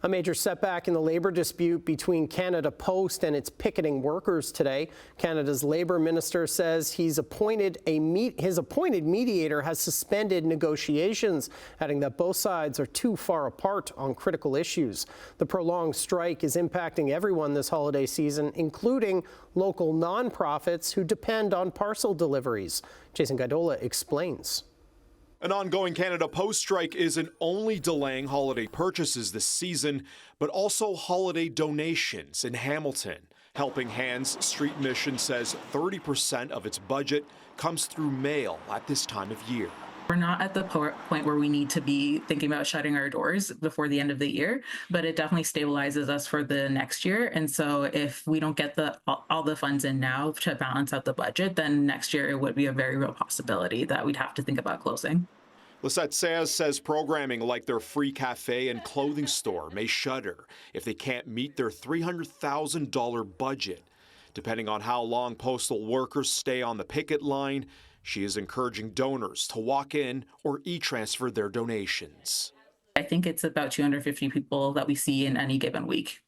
A major setback in the labour dispute between Canada Post and its picketing workers today. Canada's Labour Minister says his appointed mediator has suspended negotiations, adding that both sides are too far apart on critical issues. The prolonged strike is impacting everyone this holiday season, including local nonprofits who depend on parcel deliveries. Jason Gaidola explains. An ongoing Canada Post strike isn't only delaying holiday purchases this season, but also holiday donations in Hamilton. Helping Hands Street Mission says 30% of its budget comes through mail at this time of year. We're not at the point where we need to be thinking about shutting our doors before the end of the year, but it definitely stabilizes us for the next year. And so if we don't get all the funds in now to balance out the budget, then next year it would be a very real possibility that we'd have to think about closing. Lisette Sayes says programming like their free cafe and clothing store may shutter if they can't meet their $300,000 budget. Depending on how long postal workers stay on the picket line, she is encouraging donors to walk in or e-transfer their donations. I think it's about 250 people that we see in any given week.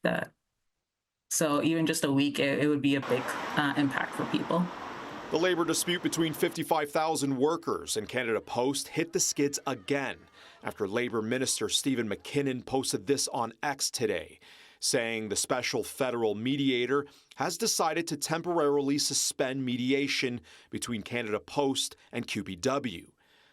So even just a week, it would be a big impact for people. The labor dispute between 55,000 workers and Canada Post hit the skids again after Labour Minister Stephen McKinnon posted this on X today, saying the special federal mediator has decided to temporarily suspend mediation between Canada Post and QPW.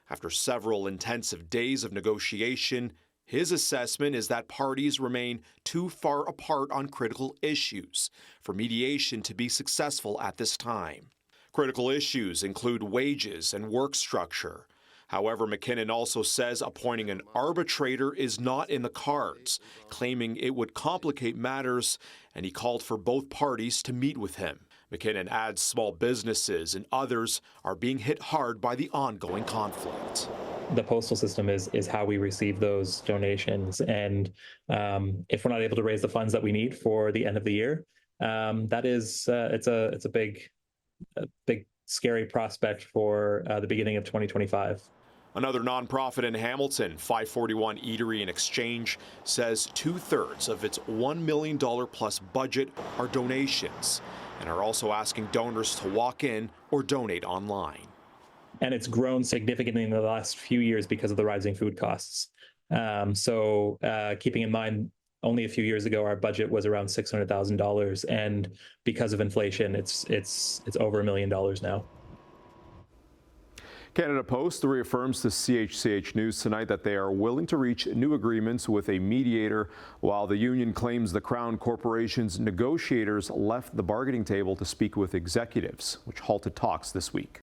After several intensive days of negotiation, his assessment is that parties remain too far apart on critical issues for mediation to be successful at this time. Critical issues include wages and work structure. However, McKinnon also says appointing an arbitrator is not in the cards, claiming it would complicate matters, and he called for both parties to meet with him. McKinnon adds small businesses and others are being hit hard by the ongoing conflict. The postal system is how we receive those donations, and if we're not able to raise the funds that we need for the end of the year, that is it's a big scary prospect for the beginning of 2025. Another nonprofit in Hamilton, 541 Eatery and Exchange, says 2/3 of its $1 million plus budget are donations and are also asking donors to walk in or donate online. And it's grown significantly in the last few years because of the rising food costs. So keeping in mind, only a few years ago, our budget was around $600,000, and because of inflation, it's over $1 million now. Canada Post reaffirms to CHCH News tonight that they are willing to reach new agreements with a mediator, while the union claims the Crown Corporation's negotiators left the bargaining table to speak with executives, which halted talks this week.